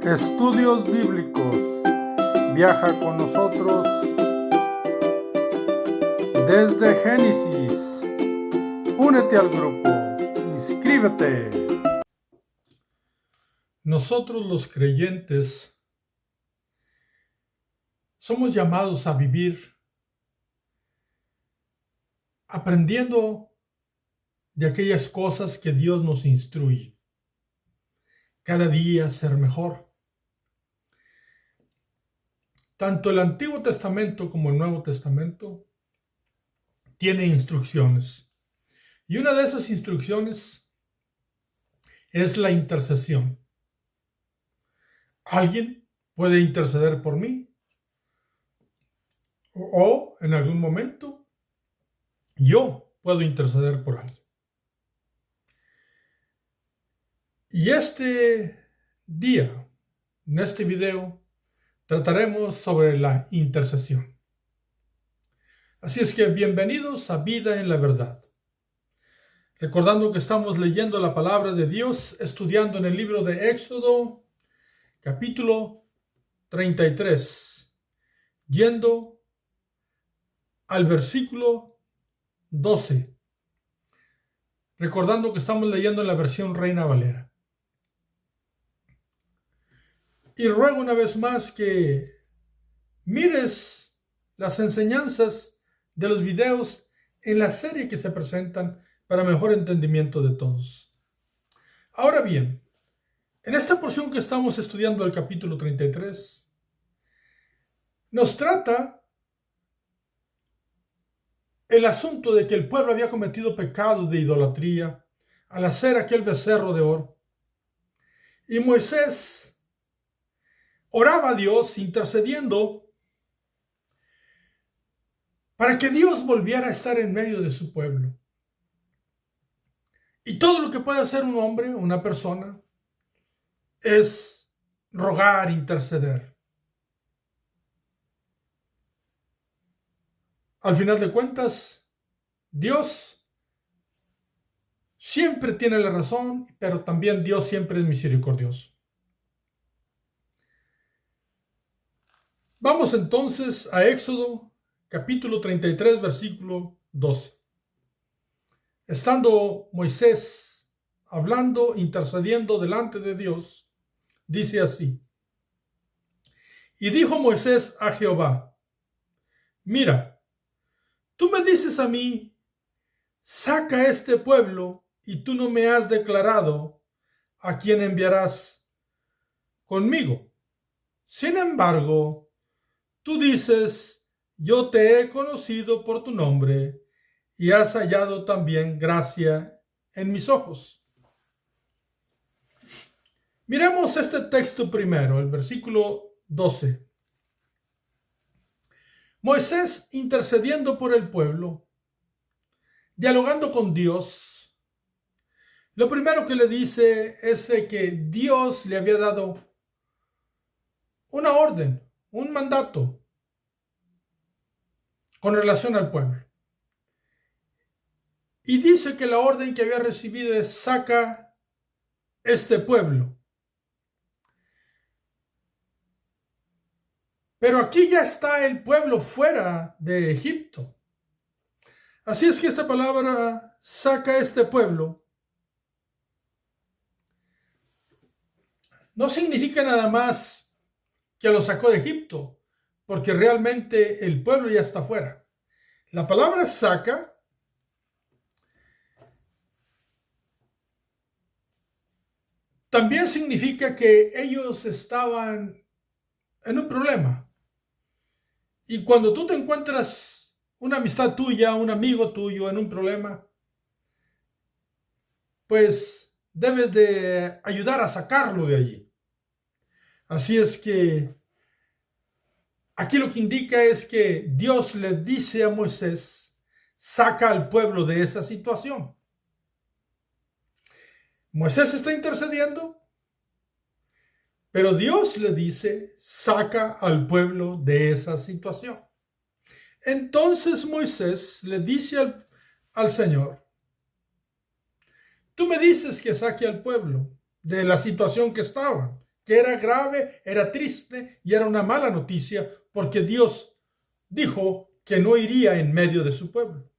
Estudios Bíblicos. Viaja con nosotros desde Génesis. Únete al grupo. Inscríbete. Nosotros los creyentes somos llamados a vivir aprendiendo de aquellas cosas que Dios nos instruye. Cada día ser mejor. Tanto el Antiguo Testamento como el Nuevo Testamento tiene instrucciones. Y una de esas instrucciones es la intercesión. Alguien puede interceder por mí o en algún momento yo puedo interceder por alguien. Y este día, en este video, trataremos sobre la intercesión. Así es que bienvenidos a Vida en la Verdad. Recordando que estamos leyendo la palabra de Dios, estudiando en el libro de Éxodo, capítulo 33, yendo al versículo 12. Recordando que estamos leyendo en la versión Reina Valera. Y ruego una vez más que mires las enseñanzas de los videos en la serie que se presentan para mejor entendimiento de todos. Ahora bien, en esta porción que estamos estudiando el capítulo 33, nos trata el asunto de que el pueblo había cometido pecado de idolatría al hacer aquel becerro de oro. Y Moisés oraba a Dios intercediendo para que Dios volviera a estar en medio de su pueblo. Y todo lo que puede hacer un hombre, una persona, es rogar, interceder. Al final de cuentas, Dios siempre tiene la razón, pero también Dios siempre es misericordioso. Vamos entonces a Éxodo, capítulo 33, versículo 12. Estando Moisés hablando, intercediendo delante de Dios, dice así: Y dijo Moisés a Jehová: Mira, tú me dices a mí, saca este pueblo, y tú no me has declarado a quién enviarás conmigo. Sin embargo, tú dices, yo te he conocido por tu nombre, y has hallado también gracia en mis ojos. Miremos este texto primero, el versículo 12. Moisés intercediendo por el pueblo, dialogando con Dios. Lo primero que le dice es que Dios le había dado una orden, un mandato con relación al pueblo. Y dice que la orden que había recibido es: saca este pueblo. Pero aquí ya está el pueblo fuera de Egipto. Así es que esta palabra, saca este pueblo, no significa nada más que lo sacó de Egipto, porque realmente el pueblo ya está fuera. La palabra saca también significa que ellos estaban en un problema. Y cuando tú te encuentras una amistad tuya, un amigo tuyo en un problema, pues debes de ayudar a sacarlo de allí. Así es que aquí lo que indica es que Dios le dice a Moisés: saca al pueblo de esa situación. Moisés está intercediendo, pero Dios le dice: saca al pueblo de esa situación. Entonces Moisés le dice al Señor: tú me dices que saque al pueblo de la situación que estaban, que era grave, era triste y era una mala noticia, porque Dios dijo que no iría en medio de su pueblo.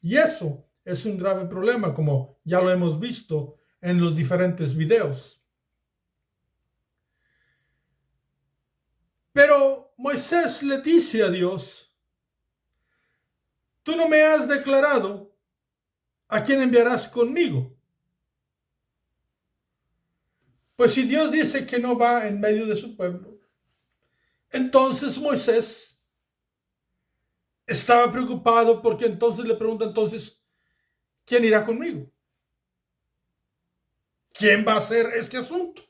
Y eso es un grave problema, como ya lo hemos visto en los diferentes videos. Pero Moisés le dice a Dios: tú no me has declarado a quién enviarás conmigo. Pues si Dios dice que no va en medio de su pueblo, entonces Moisés estaba preocupado, porque entonces le pregunta: entonces, ¿quién irá conmigo? ¿Quién va a hacer este asunto?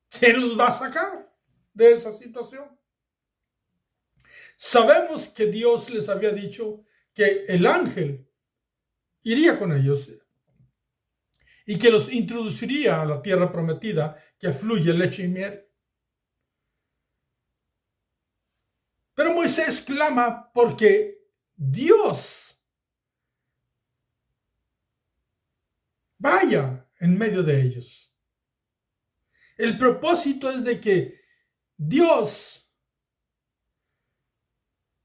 ¿Quién los va a sacar de esa situación? Sabemos que Dios les había dicho que el ángel iría con ellos y que los introduciría a la tierra prometida, que fluye leche y miel. Pero Moisés clama porque Dios vaya en medio de ellos. El propósito es de que Dios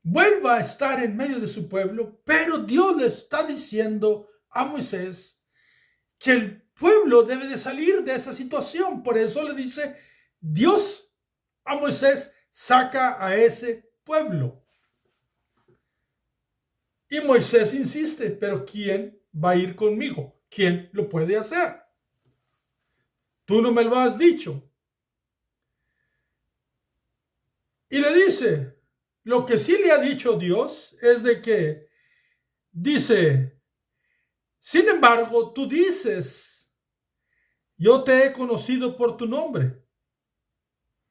vuelva a estar en medio de su pueblo, pero Dios le está diciendo a Moisés que el pueblo debe de salir de esa situación. Por eso le dice Dios a Moisés: saca a ese pueblo. Y Moisés insiste: pero ¿quién va a ir conmigo? ¿Quién lo puede hacer? Tú no me lo has dicho. Y le dice, lo que sí le ha dicho Dios es de que dice: sin embargo, tú dices, yo te he conocido por tu nombre.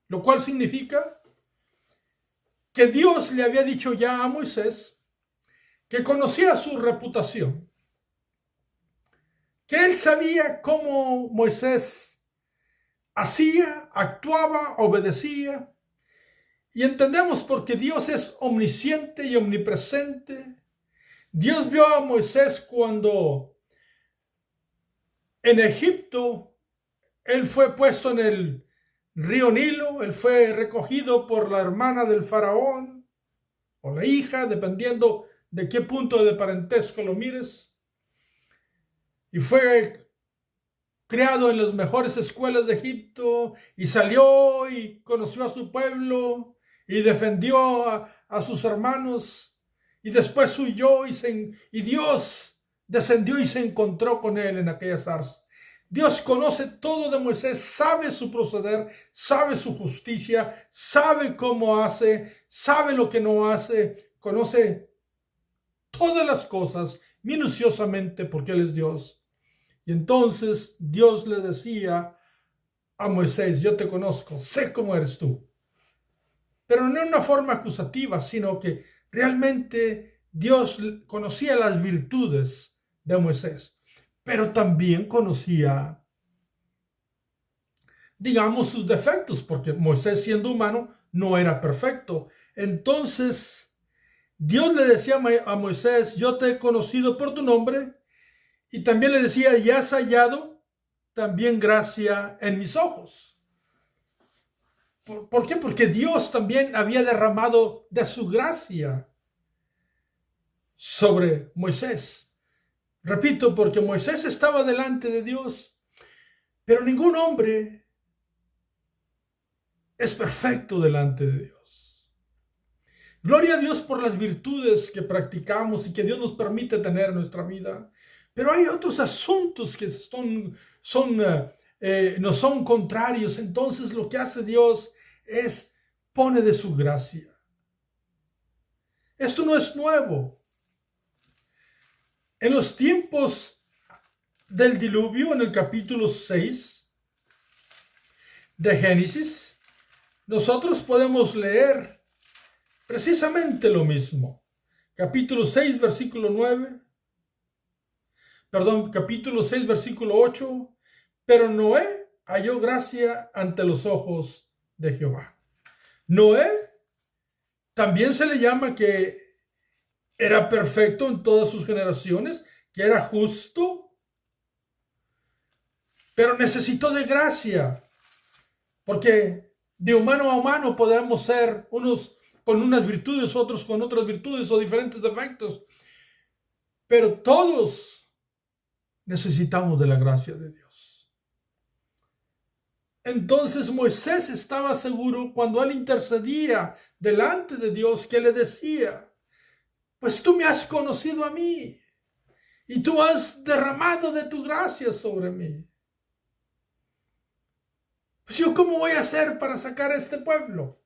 Lo cual significa que Dios le había dicho ya a Moisés que conocía su reputación, que él sabía cómo Moisés hacía, actuaba, obedecía. Y entendemos porque Dios es omnisciente y omnipresente. Dios vio a Moisés cuando en Egipto él fue puesto en el río Nilo, él fue recogido por la hermana del faraón o la hija, dependiendo de qué punto de parentesco lo mires, y fue criado en las mejores escuelas de Egipto, y salió y conoció a su pueblo y defendió a sus hermanos, y después huyó y Dios descendió y se encontró con él en aquella zarza. Dios conoce todo de Moisés, sabe su proceder, sabe su justicia, sabe cómo hace, sabe lo que no hace, conoce todas las cosas minuciosamente porque Él es Dios. Y entonces Dios le decía a Moisés: yo te conozco, sé cómo eres tú. Pero no en una forma acusativa, sino que realmente Dios conocía las virtudes de Moisés, pero también conocía, digamos, sus defectos, porque Moisés, siendo humano, no era perfecto. Entonces Dios le decía a Moisés: yo te he conocido por tu nombre, y también le decía: y has hallado también gracia en mis ojos. ¿Por qué? Porque Dios también había derramado de su gracia sobre Moisés. Repito, porque Moisés estaba delante de Dios, pero ningún hombre es perfecto delante de Dios. Gloria a Dios por las virtudes que practicamos y que Dios nos permite tener en nuestra vida. Pero hay otros asuntos que no son contrarios. Entonces lo que hace Dios es pone de su gracia. Esto no es nuevo. En los tiempos del diluvio, en el capítulo 6 de Génesis, nosotros podemos leer precisamente lo mismo. Capítulo 6, versículo 9. Capítulo 6, versículo 8. Pero Noé halló gracia ante los ojos de Jehová. Noé también se le llama que era perfecto en todas sus generaciones, que era justo, pero necesitó de gracia. porque de humano a humano podemos ser unos con unas virtudes, otros con otras virtudes o diferentes defectos, pero todos necesitamos de la gracia de Dios. Entonces Moisés estaba seguro cuando él intercedía delante de Dios, que le decía: pues tú me has conocido a mí y tú has derramado de tu gracia sobre mí. Pues yo, ¿cómo voy a hacer para sacar a este pueblo?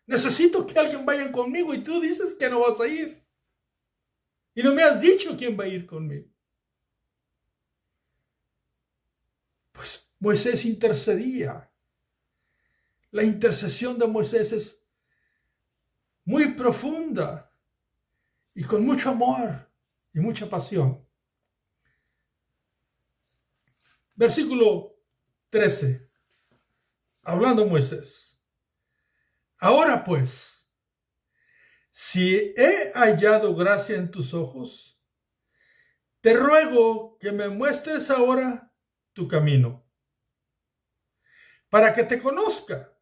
Necesito que alguien vaya conmigo y tú dices que no vas a ir. Y no me has dicho quién va a ir conmigo. Pues Moisés intercedía. La intercesión de Moisés es muy profunda y con mucho amor y mucha pasión. Versículo 13. Hablando Moisés: ahora pues, si he hallado gracia en tus ojos, te ruego que me muestres ahora tu camino, para que te conozca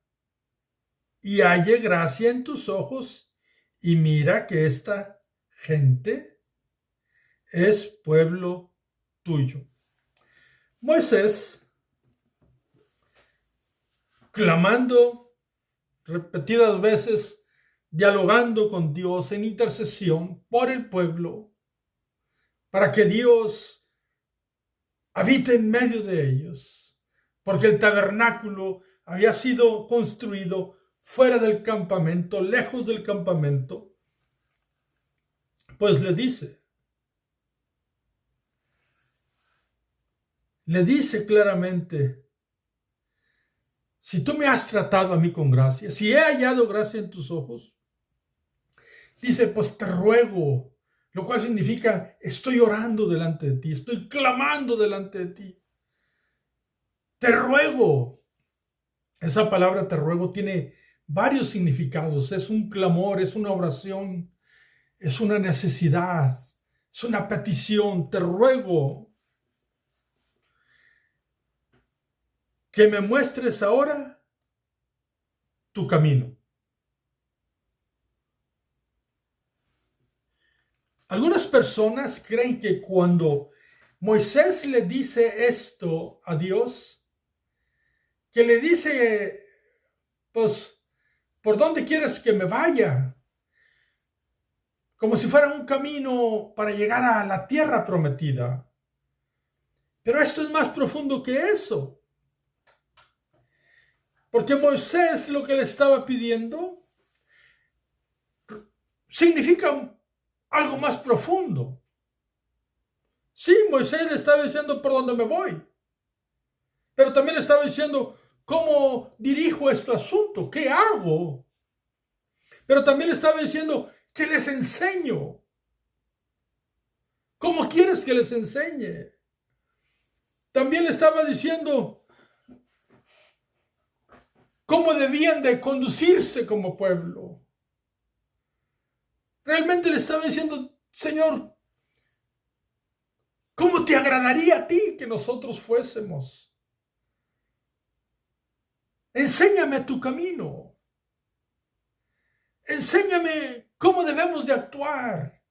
y halle gracia en tus ojos, y mira que esta gente es pueblo tuyo. Moisés, clamando repetidas veces, dialogando con Dios en intercesión por el pueblo, para que Dios habite en medio de ellos, porque el tabernáculo había sido construido fuera del campamento, lejos del campamento. Pues le dice claramente: si tú me has tratado a mí con gracia, si he hallado gracia en tus ojos, dice, pues te ruego, lo cual significa estoy orando delante de ti, estoy clamando delante de ti. Te ruego. Esa palabra te ruego tiene varios significados. Es un clamor, es una oración, es una necesidad, es una petición. Te ruego que me muestres ahora tu camino. Algunas personas creen que cuando Moisés le dice esto a Dios, que le dice, pues, ¿por dónde quieres que me vaya? Como si fuera un camino para llegar a la tierra prometida. Pero esto es más profundo que eso. Porque Moisés lo que le estaba pidiendo significa algo más profundo. Sí, Moisés le estaba diciendo por dónde me voy, pero también le estaba diciendo cómo dirijo este asunto, qué hago. Pero también le estaba diciendo qué les enseño. ¿Cómo quieres que les enseñe? También le estaba diciendo cómo debían de conducirse como pueblo. Realmente le estaba diciendo: Señor, ¿cómo te agradaría a ti que nosotros fuésemos? Enséñame tu camino. Enséñame cómo debemos de actuar.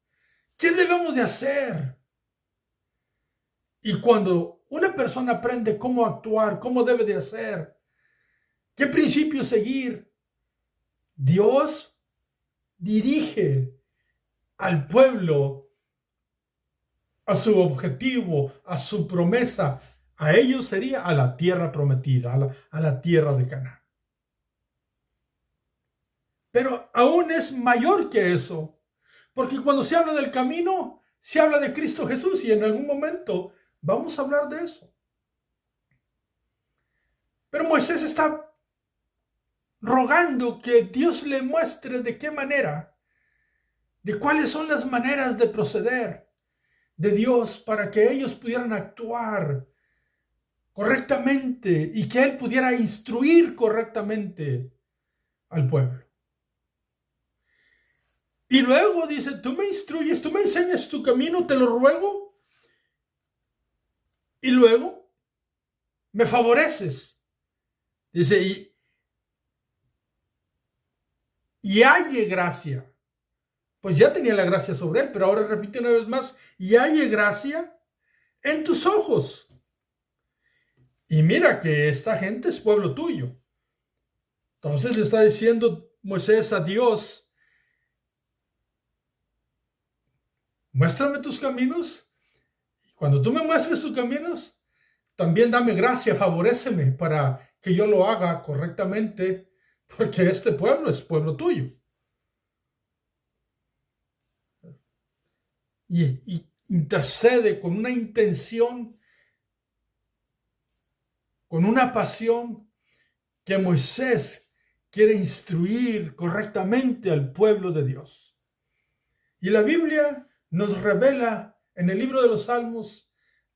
¿Qué debemos de hacer? Y cuando una persona aprende cómo actuar, cómo debe de hacer, qué principios seguir, Dios dirige al pueblo a su objetivo, a su promesa. A ellos sería a la tierra prometida, a la tierra de Canaán. Pero aún es mayor que eso, porque cuando se habla del camino, se habla de Cristo Jesús, y en algún momento vamos a hablar de eso. Pero Moisés está rogando que Dios le muestre de qué manera, de cuáles son las maneras de proceder de Dios para que ellos pudieran actuar correctamente y que Él pudiera instruir correctamente al pueblo. Y luego dice: tú me instruyes, tú me enseñas tu camino, te lo ruego. Y luego me favoreces Dice, y halle gracia. Pues ya tenía la gracia sobre él, pero ahora repite una vez más, y halle gracia en tus ojos. Y mira que esta gente es pueblo tuyo. Entonces le está diciendo Moisés a Dios, muéstrame tus caminos. Y cuando tú me muestres tus caminos, también dame gracia, favoréceme para que yo lo haga correctamente, porque este pueblo es pueblo tuyo. Y intercede con una intención, con una pasión que Moisés quiere instruir correctamente al pueblo de Dios. Y la Biblia nos revela en el libro de los Salmos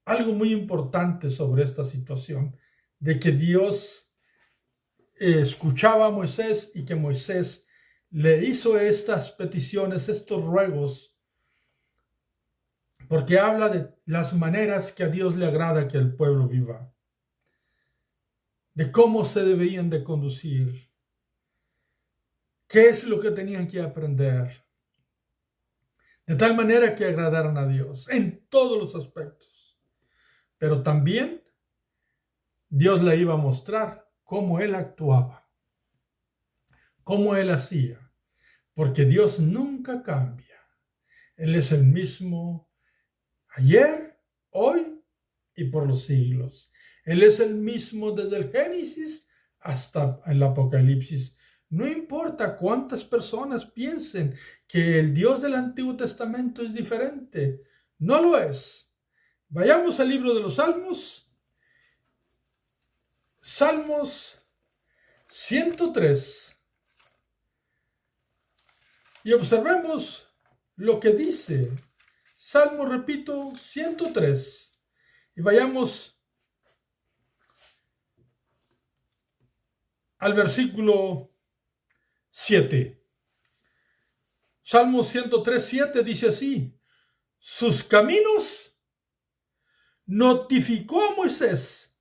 algo muy importante sobre esta situación, de que Dios escuchaba a Moisés y que Moisés le hizo estas peticiones, estos ruegos, porque habla de las maneras que a Dios le agrada que el pueblo viva, de cómo se debían de conducir, qué es lo que tenían que aprender, de tal manera que agradaran a Dios en todos los aspectos. Pero también Dios le iba a mostrar cómo Él actuaba, cómo Él hacía, porque Dios nunca cambia. Él es el mismo ayer, hoy y por los siglos. Él es el mismo desde el Génesis hasta el Apocalipsis. No importa cuántas personas piensen que el Dios del Antiguo Testamento es diferente. No lo es. Vayamos al libro de los Salmos. Salmos 103. Y observemos lo que dice. Salmo, repito, 103. Y vayamos al versículo 7. Salmo 103, 7 dice así: sus caminos notificó a Moisés.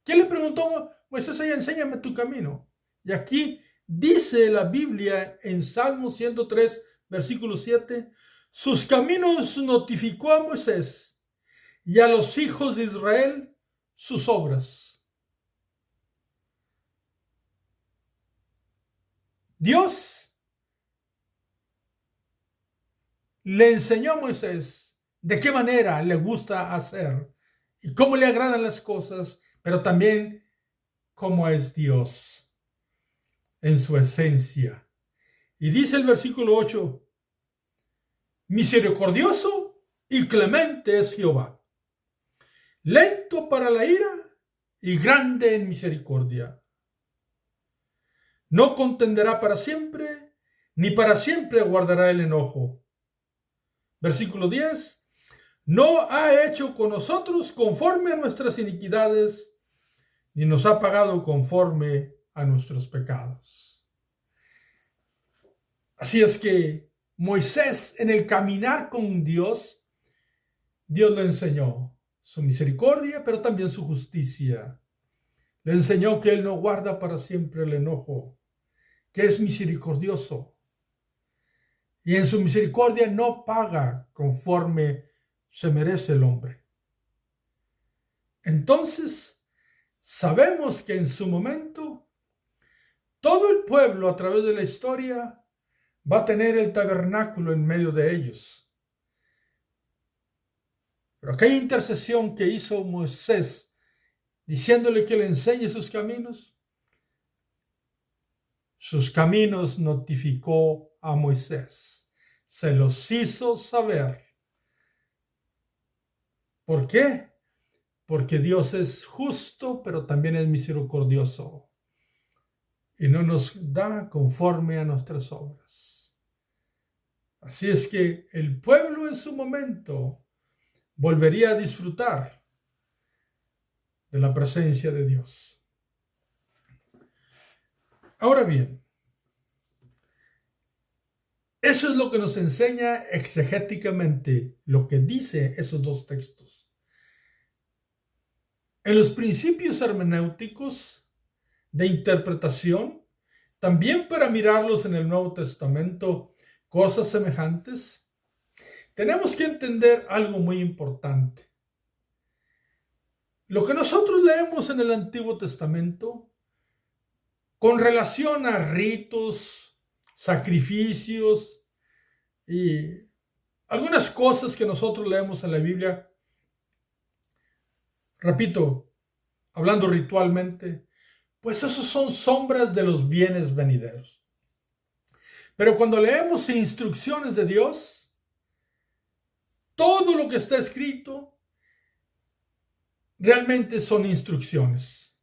¿Quién le preguntó a Moisés? Enséñame tu camino. Y aquí dice la Biblia en Salmo 103, versículo 7, sus caminos notificó a Moisés y a los hijos de Israel sus obras. Dios le enseñó a Moisés de qué manera le gusta hacer y cómo le agradan las cosas, pero también cómo es Dios en su esencia. Y dice el versículo 8, misericordioso y clemente es Jehová, lento para la ira y grande en misericordia. No contenderá para siempre, ni para siempre guardará el enojo. Versículo 10. No ha hecho con nosotros conforme a nuestras iniquidades, ni nos ha pagado conforme a nuestros pecados. Así es que Moisés, en el caminar con Dios, Dios le enseñó su misericordia, pero también su justicia. Le enseñó que Él no guarda para siempre el enojo, que es misericordioso. Y en su misericordia no paga conforme se merece el hombre. Entonces, sabemos que en su momento, todo el pueblo a través de la historia va a tener el tabernáculo en medio de ellos. Pero aquella intercesión que hizo Moisés, diciéndole que le enseñe sus caminos notificó a Moisés. Se los hizo saber. ¿Por qué? Porque Dios es justo, pero también es misericordioso. Y no nos da conforme a nuestras obras. Así es que el pueblo en su momento volvería a disfrutar de la presencia de Dios. Ahora bien, eso es lo que nos enseña exegéticamente lo que dice esos dos textos. En los principios hermenéuticos de interpretación, también para mirarlos en el Nuevo Testamento, cosas semejantes, tenemos que entender algo muy importante. Lo que nosotros leemos en el Antiguo Testamento, con relación a ritos, sacrificios y algunas cosas que nosotros leemos en la Biblia, repito, hablando ritualmente, pues esos son sombras de los bienes venideros. Pero cuando leemos instrucciones de Dios, todo lo que está escrito realmente son instrucciones.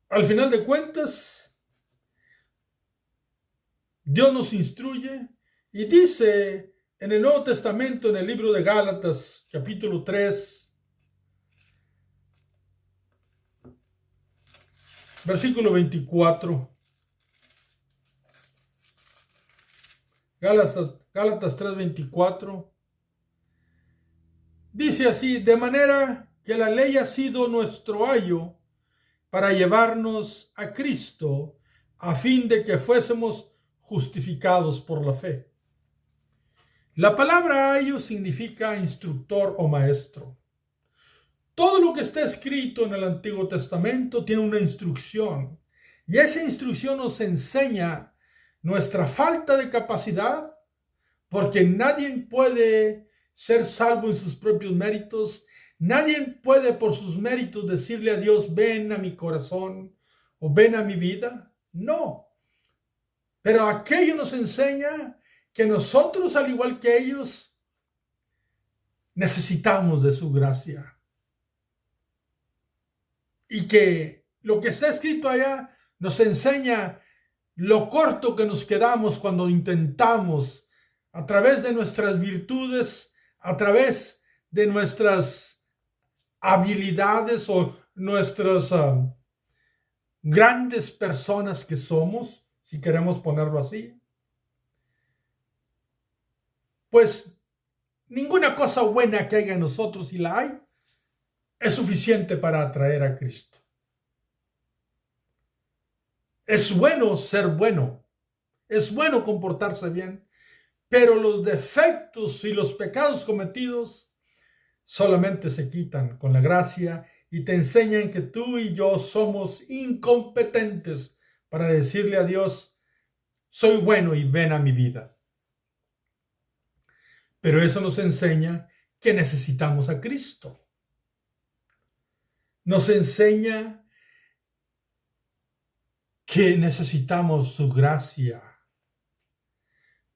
Al final de cuentas, Dios nos instruye y dice en el Nuevo Testamento, en el libro de Gálatas, capítulo 3, versículo 24. Gálatas 3:24. Dice así: de manera que la ley ha sido nuestro ayo para llevarnos a Cristo, a fin de que fuésemos justificados por la fe. La palabra ayo significa instructor o maestro. Todo lo que está escrito en el Antiguo Testamento tiene una instrucción, y esa instrucción nos enseña nuestra falta de capacidad, porque nadie puede ser salvo en sus propios méritos. Nadie puede por sus méritos decirle a Dios: ven a mi corazón o ven a mi vida. No. Pero aquello nos enseña que nosotros, al igual que ellos, necesitamos de su gracia. Y que lo que está escrito allá nos enseña lo corto que nos quedamos cuando intentamos, a través de nuestras virtudes, a través de nuestras habilidades o nuestras grandes personas que somos, si queremos ponerlo así, pues ninguna cosa buena que haya en nosotros, si la hay, es suficiente para atraer a Cristo. Es bueno ser bueno, es bueno comportarse bien, pero los defectos y los pecados cometidos solamente se quitan con la gracia y te enseñan que tú y yo somos incompetentes para decirle a Dios: soy bueno y ven a mi vida. Pero eso nos enseña que necesitamos a Cristo. Nos enseña que necesitamos su gracia.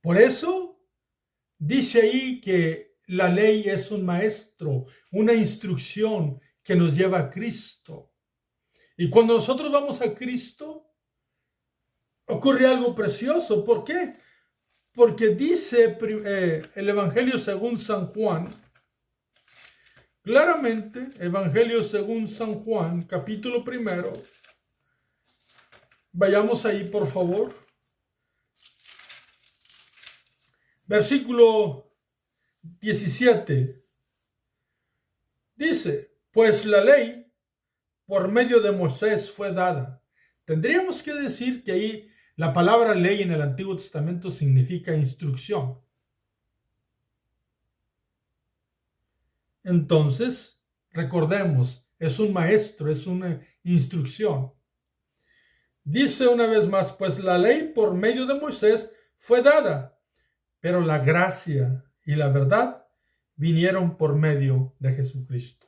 Por eso dice ahí que la ley es un maestro, una instrucción que nos lleva a Cristo. Y cuando nosotros vamos a Cristo, ocurre algo precioso. ¿Por qué? Porque dice el Evangelio según San Juan, claramente, Evangelio según San Juan, capítulo 1. Vayamos ahí, por favor. Versículo 17. Dice: pues la ley por medio de Moisés fue dada. Tendríamos que decir que ahí la palabra ley en el Antiguo Testamento significa instrucción. Entonces, recordemos, es un maestro, es una instrucción. Dice una vez más: pues la ley por medio de Moisés fue dada, pero la gracia y la verdad vinieron por medio de Jesucristo.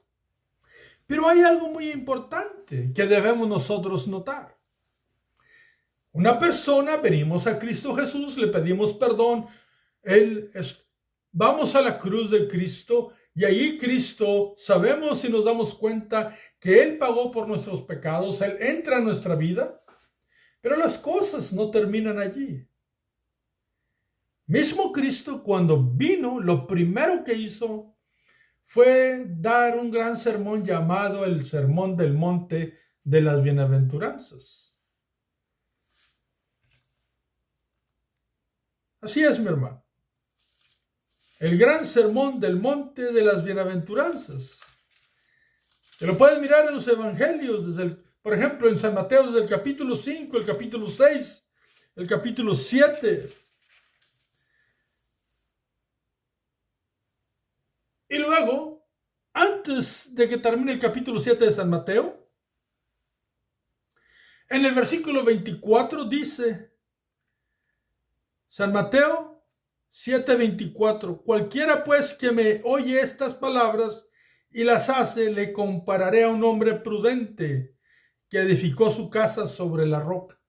Pero hay algo muy importante que debemos nosotros notar. Una persona, venimos a Cristo Jesús, le pedimos perdón, vamos a la cruz de Cristo, y ahí Cristo, sabemos y nos damos cuenta que Él pagó por nuestros pecados, Él entra en nuestra vida, pero las cosas no terminan allí. Mismo Cristo, cuando vino, lo primero que hizo fue dar un gran sermón llamado el Sermón del Monte de las Bienaventuranzas. Así es, mi hermano. El gran sermón del monte de las bienaventuranzas. Te lo puedes mirar en los evangelios, desde el por ejemplo, en San Mateo, desde el capítulo 5, el capítulo 6, el capítulo 7. Y luego, antes de que termine el capítulo 7 de San Mateo, en el versículo 24 dice, San Mateo 7:24, cualquiera pues que me oye estas palabras y las hace, le compararé a un hombre prudente que edificó su casa sobre la roca.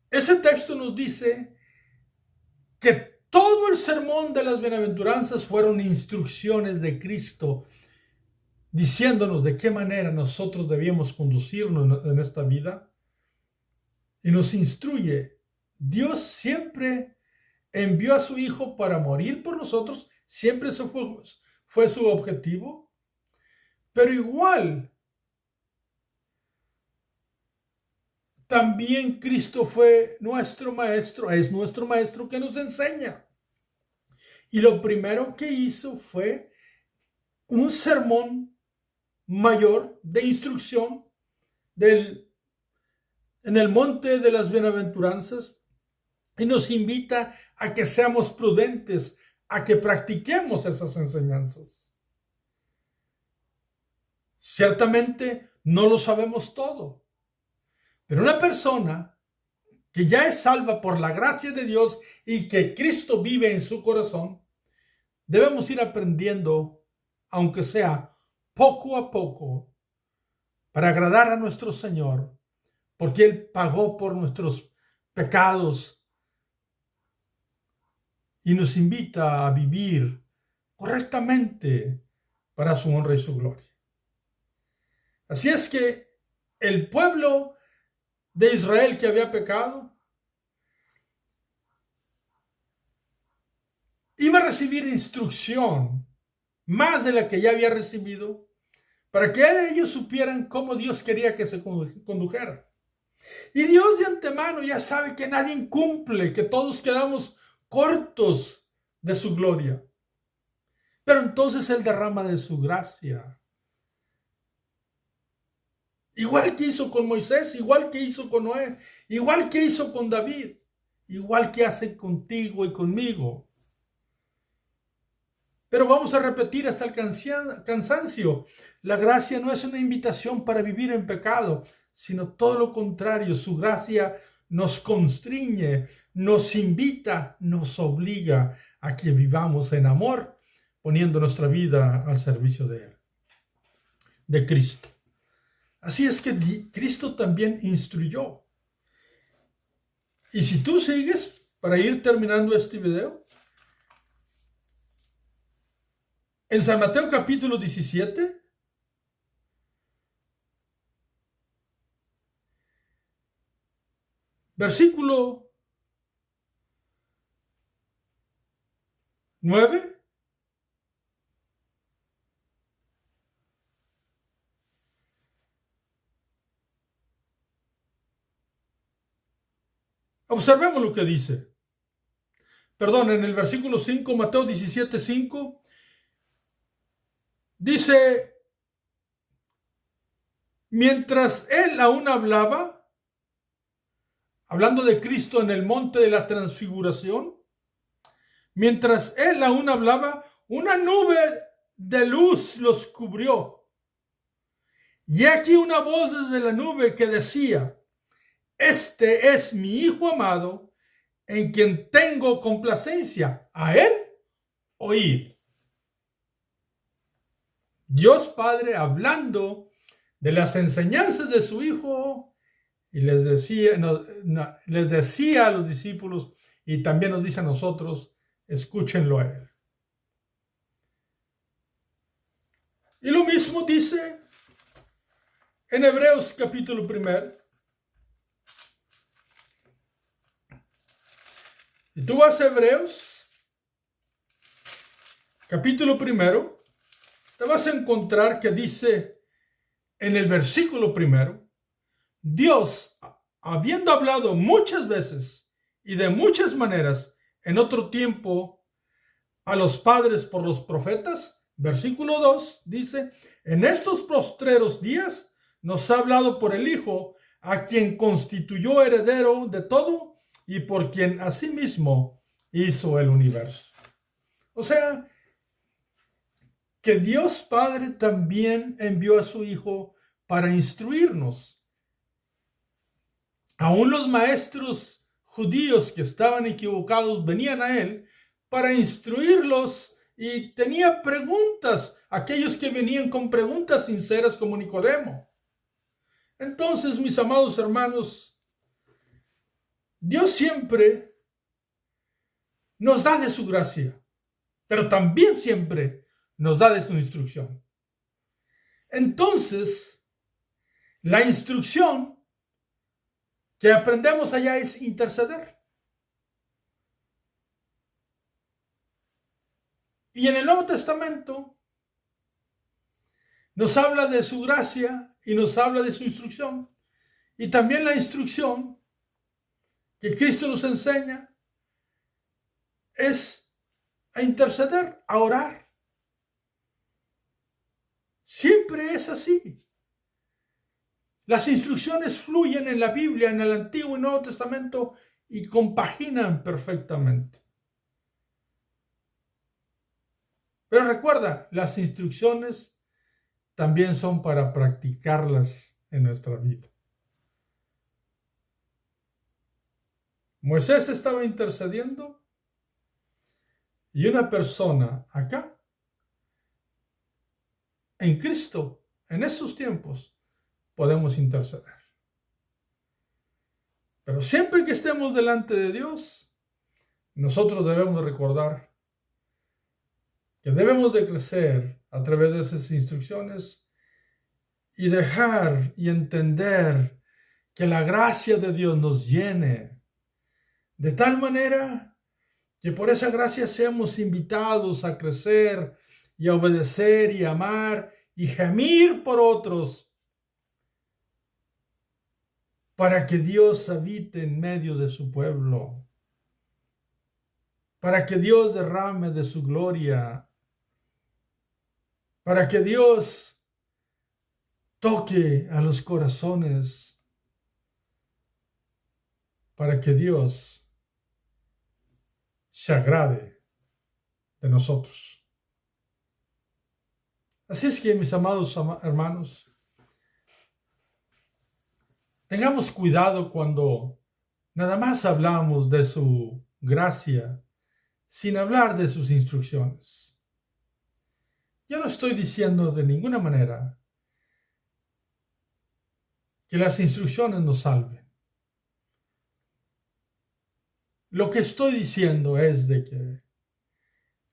Ese texto nos dice que todo el sermón de las bienaventuranzas fueron instrucciones de Cristo, diciéndonos de qué manera nosotros debíamos conducirnos en esta vida. Y nos instruye. Dios siempre envió a su Hijo para morir por nosotros. Siempre eso fue su objetivo. Pero igual, también Cristo fue nuestro maestro, es nuestro maestro que nos enseña. Y lo primero que hizo fue un sermón mayor de instrucción en el monte de las bienaventuranzas, y nos invita a que seamos prudentes, a que practiquemos esas enseñanzas. Ciertamente no lo sabemos todo, pero una persona que ya es salva por la gracia de Dios y que Cristo vive en su corazón, debemos ir aprendiendo, aunque sea poco a poco, para agradar a nuestro Señor, porque Él pagó por nuestros pecados y nos invita a vivir correctamente para su honra y su gloria. Así es que el pueblo de Israel que había pecado iba a recibir instrucción más de la que ya había recibido, para que ellos supieran cómo Dios quería que se condujeran. Y Dios de antemano ya sabe que nadie cumple, que todos quedamos cortos de su gloria. Pero entonces Él derrama de su gracia. Igual que hizo con Moisés, igual que hizo con Noé, igual que hizo con David, igual que hace contigo y conmigo. Pero vamos a repetir hasta el cansancio. La gracia no es una invitación para vivir en pecado, sino todo lo contrario. Su gracia nos constriñe, nos invita, nos obliga a que vivamos en amor, poniendo nuestra vida al servicio de Él, de Cristo. Así es que Cristo también instruyó. Y si tú sigues, para ir terminando este video, en San Mateo capítulo 17, versículo 9, observemos lo que dice. Perdón, en el versículo 5, Mateo 17, 5, dice, mientras él aún hablaba, hablando de Cristo en el monte de la transfiguración, mientras él aún hablaba, una nube de luz los cubrió. Y aquí una voz desde la nube que decía, este es mi Hijo amado, en quien tengo complacencia. A él oíd. Dios Padre hablando de las enseñanzas de su Hijo, y les decía a los discípulos, y también nos dice a nosotros, escúchenlo a Él. Y lo mismo dice en Hebreos capítulo 1. Y tú vas a Hebreos capítulo 1, te vas a encontrar que dice en el versículo 1, Dios, habiendo hablado muchas veces y de muchas maneras en otro tiempo a los padres por los profetas, Versículo 2 dice, en estos postreros días nos ha hablado por el Hijo, a quien constituyó heredero de todo y por quien asimismo hizo el universo. O sea, que Dios Padre también envió a su Hijo para instruirnos. Aún los maestros judíos que estaban equivocados venían a él para instruirlos y tenía preguntas, aquellos que venían con preguntas sinceras como Nicodemo. Entonces, mis amados hermanos, Dios siempre nos da de su gracia, pero también siempre nos da de su instrucción. Entonces, la instrucción que aprendemos allá es interceder. Y en el Nuevo Testamento nos habla de su gracia y nos habla de su instrucción. Y también la instrucción que Cristo nos enseña es a interceder, a orar. Siempre es así. Las instrucciones fluyen en la Biblia, en el Antiguo y Nuevo Testamento, y compaginan perfectamente. Pero recuerda, las instrucciones también son para practicarlas en nuestra vida. Moisés estaba intercediendo y una persona acá, en Cristo, en estos tiempos, podemos interceder. Pero siempre que estemos delante de Dios, nosotros debemos recordar que debemos de crecer a través de esas instrucciones y dejar y entender que la gracia de Dios nos llene de tal manera que por esa gracia seamos invitados a crecer y a obedecer y amar y gemir por otros, para que Dios habite en medio de su pueblo, para que Dios derrame de su gloria, para que Dios toque a los corazones, para que Dios se agrade de nosotros. Así es que, mis amados hermanos, tengamos cuidado cuando nada más hablamos de su gracia sin hablar de sus instrucciones. Yo no estoy diciendo de ninguna manera que las instrucciones nos salven. Lo que estoy diciendo es de que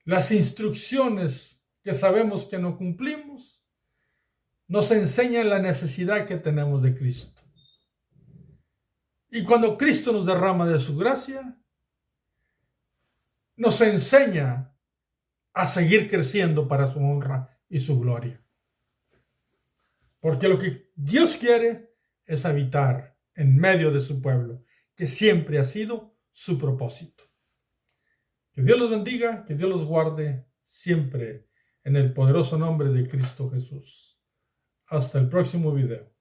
las instrucciones que sabemos que no cumplimos nos enseñan la necesidad que tenemos de Cristo. Y cuando Cristo nos derrama de su gracia, nos enseña a seguir creciendo para su honra y su gloria. Porque lo que Dios quiere es habitar en medio de su pueblo, que siempre ha sido su propósito. Que Dios los bendiga, que Dios los guarde siempre en el poderoso nombre de Cristo Jesús. Hasta el próximo video.